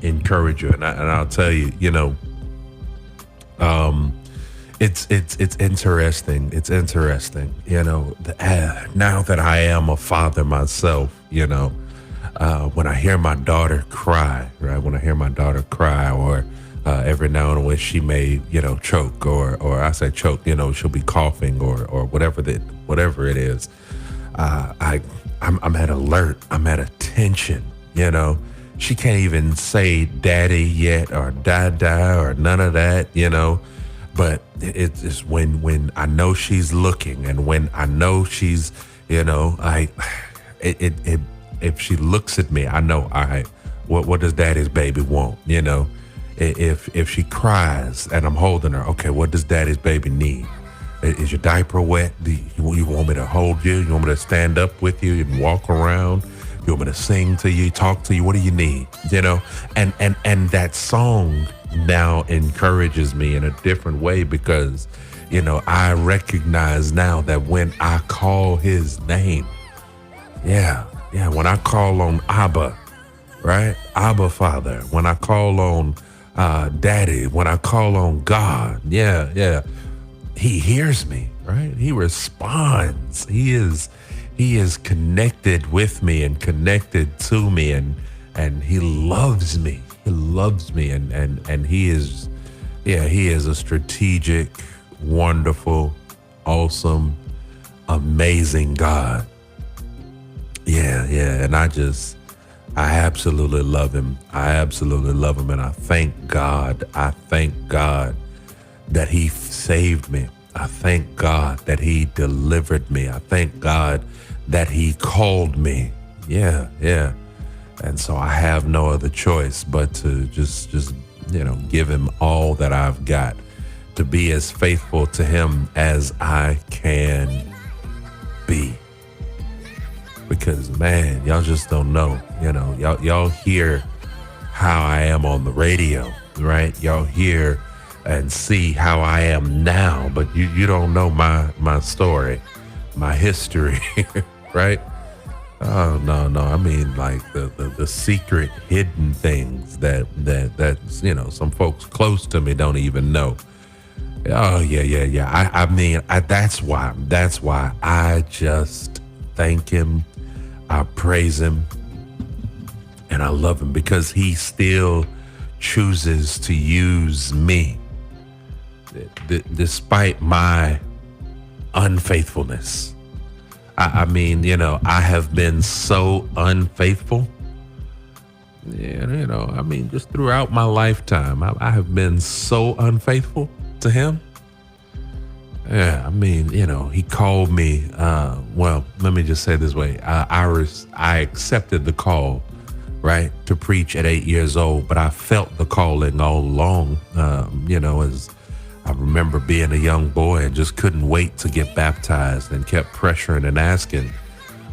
encourage you. And I'll tell you, it's interesting. It's interesting, now that I am a father myself, when I hear my daughter cry, right? When I hear my daughter cry, or every now and when she may, choke, or I say choke, she'll be coughing, or whatever it is. I'm at alert. I'm at attention. She can't even say daddy yet, or dada, or none of that. But it's when I know she's looking, and when I know she's, if she looks at me, I know, all right, what does daddy's baby want? If she cries and I'm holding her, okay, what does daddy's baby need? Is your diaper wet? Do you want me to hold you? You want me to stand up with you and walk around? You want me to sing to you, talk to you? What do you need? And that song now encourages me in a different way, because, I recognize now that when I call his name, when I call on Abba, right? Abba Father, when I call on Daddy, when I call on God, he hears me, right? He responds. He is connected with me and connected to me, and he loves me. He loves me, and he is a strategic, wonderful, awesome, amazing God. And I absolutely love him. I absolutely love him, and I thank God. I thank God that he saved me. I thank God that he delivered me. I thank God that he called me. And so I have no other choice but to just give him all that I've got, to be as faithful to him as I can be. Because, man, y'all just don't know, y'all hear how I am on the radio, right? Y'all hear and see how I am now, but you don't know my story, my history, right? Oh, no. I mean, like the secret hidden things that some folks close to me don't even know. Oh, yeah. I mean, that's why I just thank him. I praise him, and I love him, because he still chooses to use me despite my unfaithfulness. I mean, I have been so unfaithful. I mean, just throughout my lifetime, I have been so unfaithful to him. Yeah, I mean, he called me. Well, let me just say it this way. I accepted the call, right, to preach at 8 years old, but I felt the calling all along. As I remember being a young boy and just couldn't wait to get baptized, and kept pressuring and asking,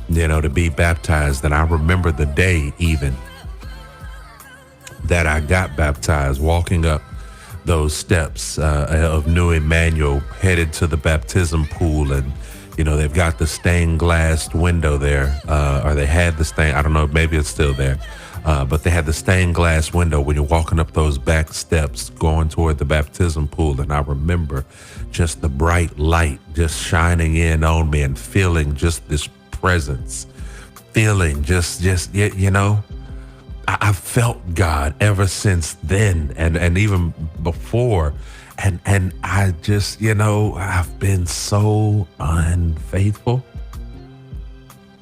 to be baptized. And I remember the day even that I got baptized, walking up those steps of New Emmanuel, headed to the baptism pool, and they've got the stained glass window there, or they had the stained, I don't know, maybe it's still there, but they had the stained glass window when you're walking up those back steps going toward the baptism pool. And I remember just the bright light just shining in on me, and feeling just this presence, feeling just I felt God ever since then, and even before, and I just, I've been so unfaithful,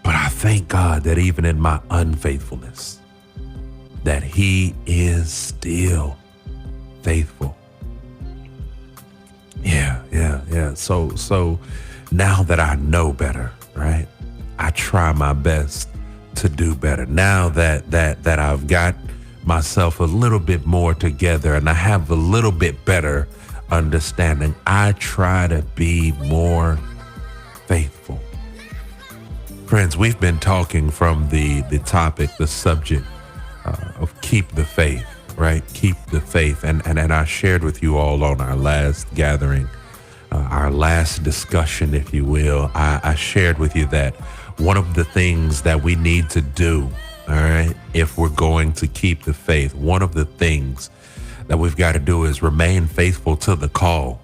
but I thank God that even in my unfaithfulness, that he is still faithful. Yeah. So now that I know better, right, I try my best to do better. Now that I've got myself a little bit more together, and I have a little bit better understanding, I try to be more faithful. Friends, we've been talking from the topic, the subject of keep the faith, right? Keep the faith. And I shared with you all on our last gathering, our last discussion, if you will, I shared with you that one of the things that we need to do All right. If we're going to keep the faith, one of the things that we've got to do is remain faithful to the call,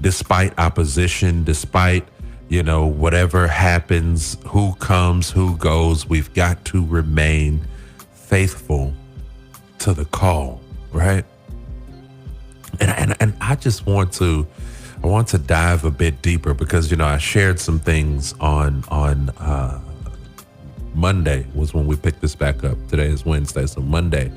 despite opposition, despite, whatever happens, who comes, who goes. We've got to remain faithful to the call, right? And I just want to dive a bit deeper because, I shared some things on Monday was when we picked this back up. Today is Wednesday. So Monday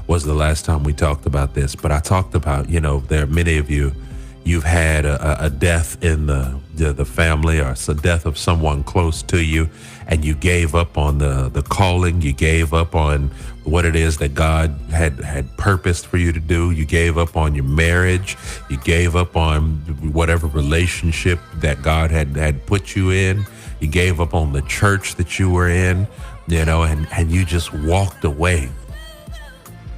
was the last time we talked about this. But I talked about, there are many of you've had a death in the family or a death of someone close to you, and you gave up on the calling. You gave up on what it is that God had purposed for you to do. You gave up on your marriage. You gave up on whatever relationship that God had put you in. You gave up on the church that you were in, and you just walked away.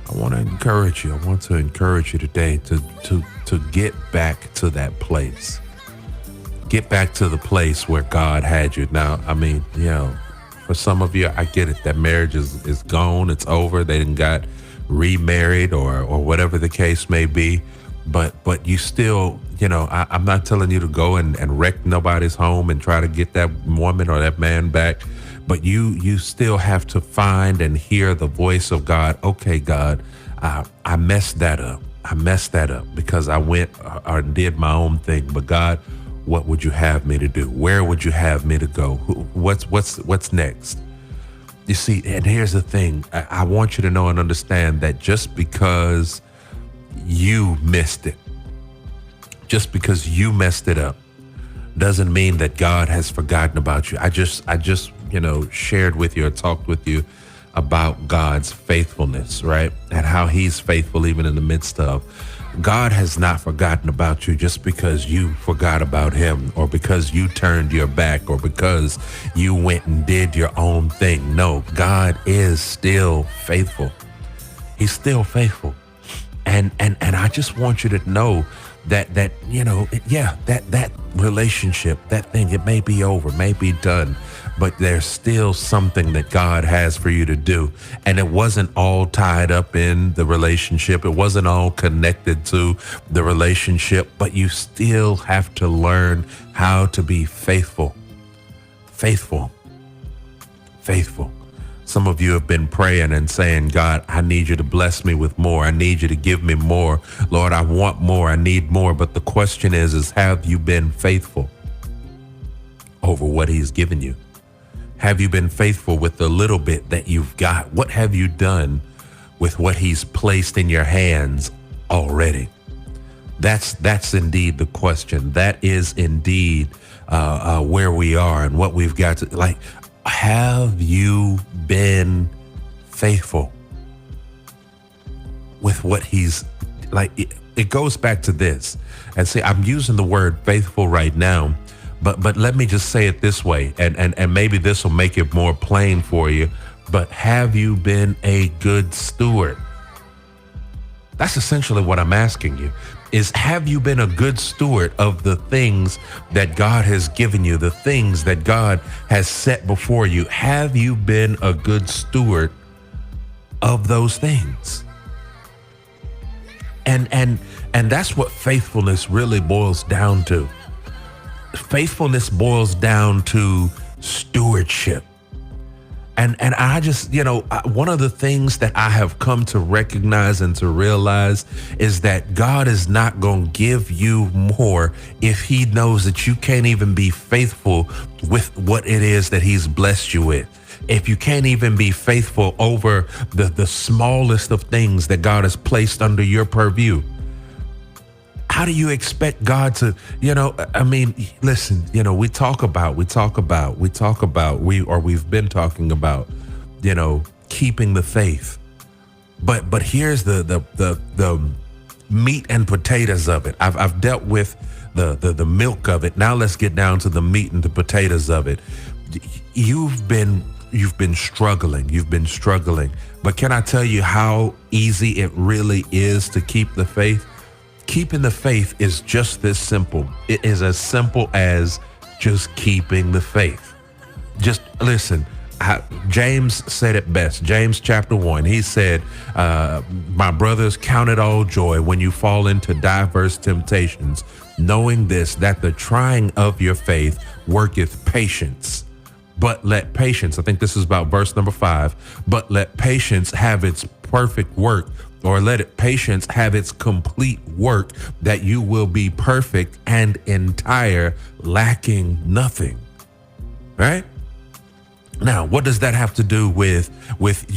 I want to encourage you. I want to encourage you today to get back to that place. Get back to the place where God had you. Now, for some of you, I get it. That marriage is gone. It's over. They didn't got remarried or whatever the case may be. But you still, I'm not telling you to go and wreck nobody's home and try to get that woman or that man back. But you still have to find and hear the voice of God. Okay, God, I messed that up. I messed that up because I went or did my own thing. But God, what would you have me to do? Where would you have me to go? What's next? You see, and here's the thing. I want you to know and understand that just because you missed it, just because you messed it up, doesn't mean that God has forgotten about you. I just shared with you or talked with you about God's faithfulness, right? And how he's faithful even in the midst of. God has not forgotten about you just because you forgot about him or because you turned your back or because you went and did your own thing. No, God is still faithful. He's still faithful. And I just want you to know that relationship, that thing, it may be over, may be done, but there's still something that God has for you to do. And it wasn't all tied up in the relationship. It wasn't all connected to the relationship, but you still have to learn how to be faithful. Faithful. Some of you have been praying and saying, God, I need you to bless me with more. I need you to give me more. Lord, I want more. I need more. But the question is have you been faithful over what he's given you? Have you been faithful with the little bit that you've got? What have you done with what he's placed in your hands already? That's indeed the question. That is indeed where we are and what we've got to, have you been faithful with what he's it goes back to this. And see, I'm using the word faithful right now, but let me just say it this way, and maybe this will make it more plain for you. But have you been a good steward? That's essentially what I'm asking you. Is have you been a good steward of the things that God has given you, the things that God has set before you? Have you been a good steward of those things? And that's what faithfulness really boils down to. Faithfulness boils down to stewardship. And I just, one of the things that I have come to recognize and to realize is that God is not going to give you more if he knows that you can't even be faithful with what it is that he's blessed you with. If you can't even be faithful over the smallest of things that God has placed under your purview, how do you expect God to, listen, we've been talking about, keeping the faith. But here's the meat and potatoes of it. I've dealt with the milk of it. Now let's get down to the meat and the potatoes of it. You've been struggling. But can I tell you how easy it really is to keep the faith? Keeping the faith is just this simple. It is as simple as just keeping the faith. Just listen, James said it best. James chapter 1, he said, my brothers, count it all joy when you fall into diverse temptations, knowing this, that the trying of your faith worketh patience. But let patience, I think this is about verse number 5, but let patience have its perfect work, or let it patience have its complete work, that you will be perfect and entire, lacking nothing. Right? Now, what does that have to do with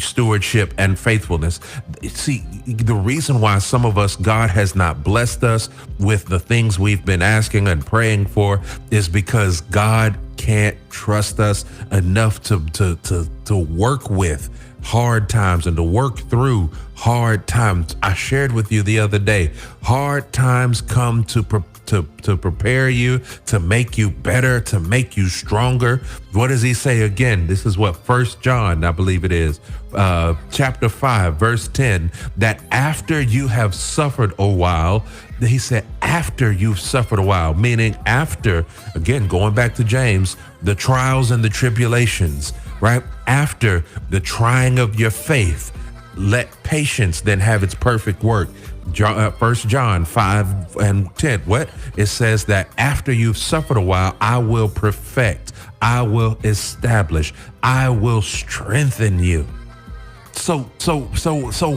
stewardship and faithfulness? See, the reason why some of us, God has not blessed us with the things we've been asking and praying for is because God can't trust us enough to work with hard times and to work through hard times. I shared with you the other day, hard times come to prepare you, to make you better, to make you stronger. What does he say again? This is what 1 John, I believe it is, chapter 5, verse 10, that after you have suffered a while, he said, after you've suffered a while, meaning after, again, going back to James, the trials and the tribulations, right? After the trying of your faith, let patience then have its perfect work. 1 John 5 and 10. What? It says that after you've suffered a while, I will perfect, I will establish, I will strengthen you. So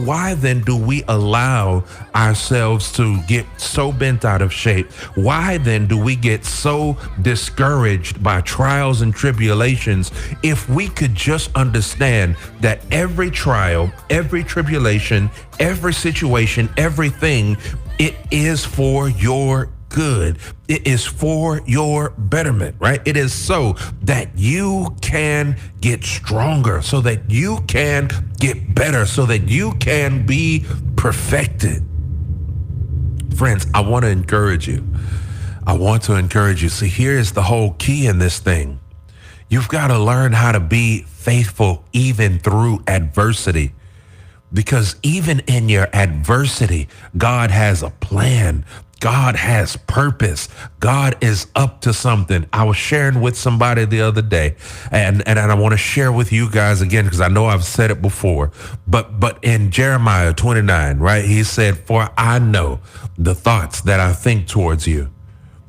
why then do we allow ourselves to get so bent out of shape? Why then do we get so discouraged by trials and tribulations if we could just understand that every trial, every tribulation, every situation, everything, it is for your good. It is for your betterment, right? It is so that you can get stronger, so that you can get better, so that you can be perfected. Friends, I want to encourage you. See, here's the whole key in this thing. You've got to learn how to be faithful even through adversity. Because even in your adversity, God has a plan. God has purpose. God is up to something. I was sharing with somebody the other day, and I want to share with you guys again, because I know I've said it before, but in Jeremiah 29, right, he said, for I know the thoughts that I think towards you.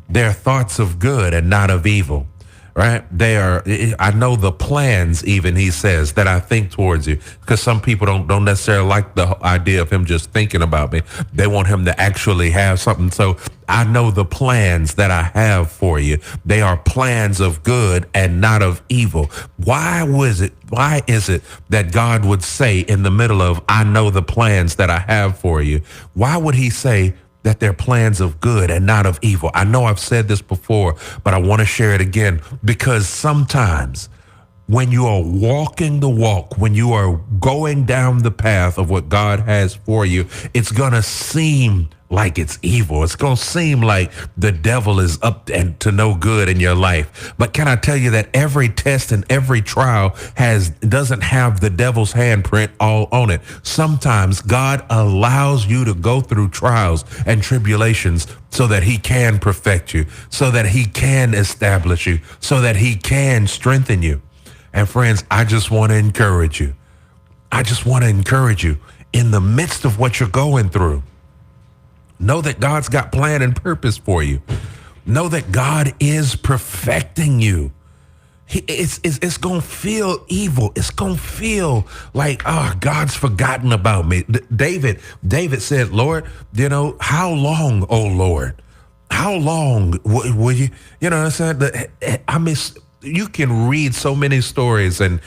They're thoughts of good and not of evil. Right? I know the plans, even, he says, that I think towards you, because some people don't necessarily like the idea of him just thinking about me. They want him to actually have something. So I know the plans that I have for you. They are plans of good and not of evil. Why is it that God would say in the middle of, I know the plans that I have for you? Why would he say that they're plans of good and not of evil? I know I've said this before, but I want to share it again, because sometimes when you are walking the walk, when you are going down the path of what God has for you, it's going to seem like it's evil. It's going to seem like the devil is up and to no good in your life. But can I tell you that every test and every trial doesn't have the devil's handprint all on it. Sometimes God allows you to go through trials and tribulations so that he can perfect you, so that he can establish you, so that he can strengthen you. And friends, I just want to encourage you. In the midst of what you're going through, know that God's got plan and purpose for you. Know that God is perfecting you. It's going to feel evil. It's going to feel like, God's forgotten about me. David said, Lord, how long, oh Lord? How long will you, what I'm saying? You can read so many stories and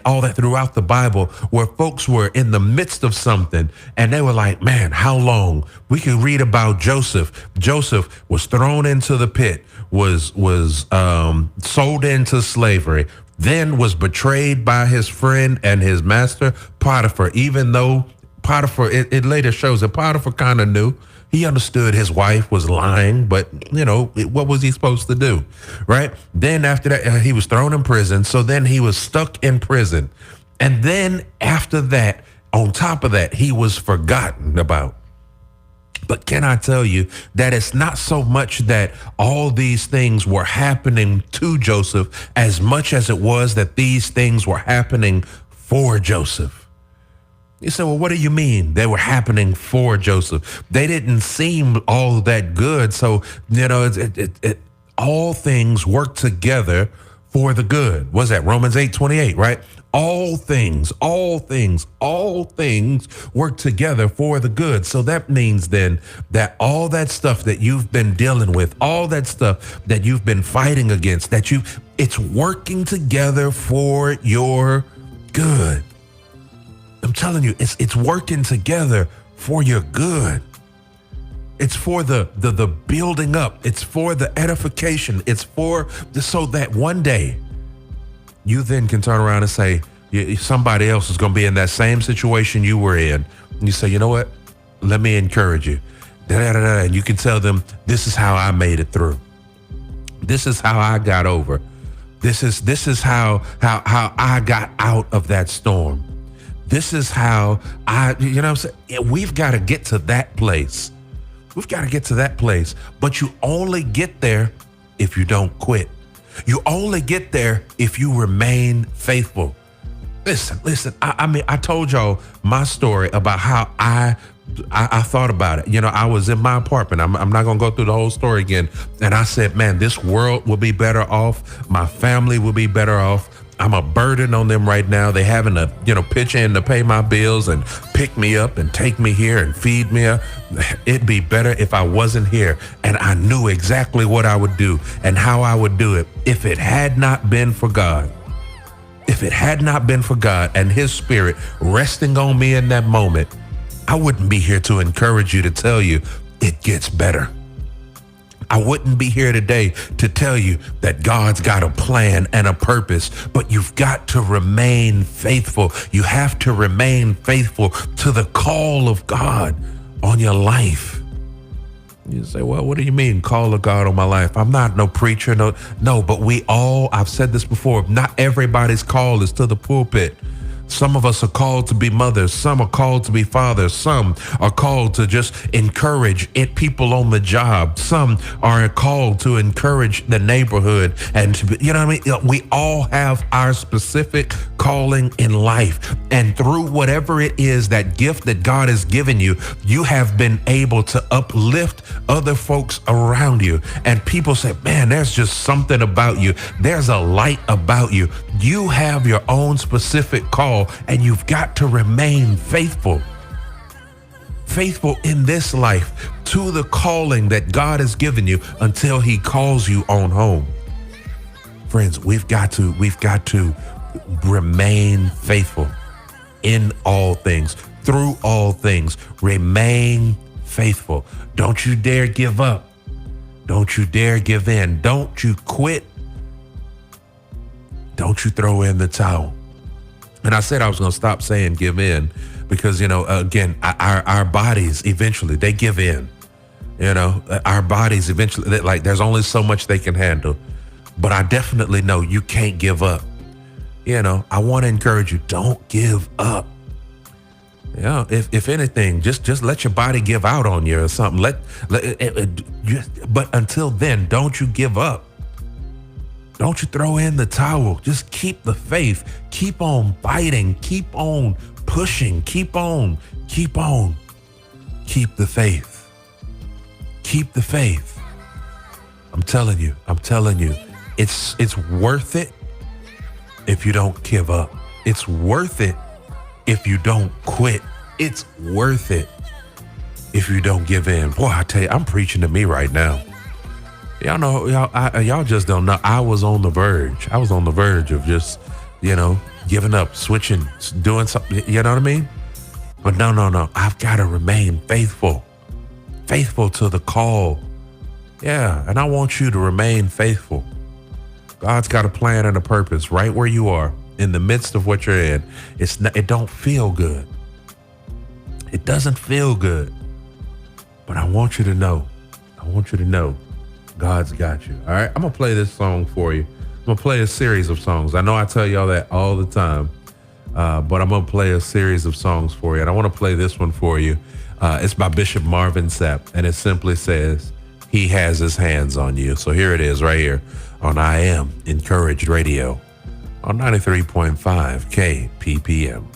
all that throughout the Bible where folks were in the midst of something and they were like, man, how long? We can read about Joseph. Joseph was thrown into the pit, was sold into slavery, then was betrayed by his friend and his master, Potiphar, even though Potiphar, it later shows that Potiphar kind of knew. He understood his wife was lying, but, what was he supposed to do, right? Then after that, he was thrown in prison. So then he was stuck in prison. And then after that, on top of that, he was forgotten about. But can I tell you that it's not so much that all these things were happening to Joseph as much as it was that these things were happening for Joseph? You say, well, what do you mean they were happening for Joseph? They didn't seem all that good. So, all things work together for the good. What's that? Romans 8:28, right? All things work together for the good. So that means then that all that stuff that you've been dealing with, all that stuff that you've been fighting against, it's working together for your good. I'm telling you, it's working together for your good. It's for the building up. It's for the edification. It's so that one day you then can turn around and say, somebody else is going to be in that same situation you were in. And you say, you know what? Let me encourage you. And you can tell them, this is how I made it through. This is how I got over. This is how I got out of that storm. This is how what I'm saying? We've got to get to that place. We've got to get to that place. But you only get there if you don't quit. You only get there if you remain faithful. Listen, I told y'all my story about how I thought about it. I was in my apartment. I'm not going to go through the whole story again. And I said, man, this world will be better off. My family will be better off. I'm a burden on them right now. They having to, pitch in to pay my bills and pick me up and take me here and feed me. It'd be better if I wasn't here. And I knew exactly what I would do and how I would do it if it had not been for God. If it had not been for God and his spirit resting on me in that moment, I wouldn't be here to encourage you, to tell you it gets better. I wouldn't be here today to tell you that God's got a plan and a purpose, but you've got to remain faithful. You have to remain faithful to the call of God on your life. You say, well, what do you mean, call of God on my life? I'm not no preacher, no, but I've said this before, not everybody's call is to the pulpit. Some of us are called to be mothers. Some are called to be fathers. Some are called to just encourage people on the job. Some are called to encourage the neighborhood. And we all have our specific calling in life. And through whatever it is, that gift that God has given you, you have been able to uplift other folks around you. And people say, man, there's just something about you. There's a light about you. You have your own specific call. And you've got to remain faithful in this life to the calling that God has given you until he calls you on home. Friends, we've got to remain faithful in all things, through all things. Remain faithful. Don't you dare give up. Don't you dare give in. Don't you quit. Don't you throw in the towel. And I said I was going to stop saying give in because, again, our bodies eventually, they give in. Our bodies eventually, there's only so much they can handle. But I definitely know you can't give up. I want to encourage you, don't give up. If anything, just let your body give out on you or something. But until then, don't you give up. Don't you throw in the towel. Just keep the faith. Keep on fighting. Keep on pushing. Keep on. Keep the faith. Keep the faith. I'm telling you, it's worth it if you don't give up. It's worth it if you don't quit. It's worth it if you don't give in. Boy, I tell you, I'm preaching to me right now. Y'all know, y'all just don't know. I was on the verge. Of just, giving up, switching, doing something. You know what I mean? But no. I've got to remain faithful to the call. Yeah, and I want you to remain faithful. God's got a plan and a purpose right where you are in the midst of what you're in. It don't feel good. It doesn't feel good. But I want you to know. God's got you. All right. I'm going to play this song for you. I'm going to play a series of songs. I know I tell y'all that all the time. But I'm going to play a series of songs for you. And I want to play this one for you. It's by Bishop Marvin Sapp. And it simply says, he has his hands on you. So here it is right here on I Am Encouraged Radio on 93.5 KPPM.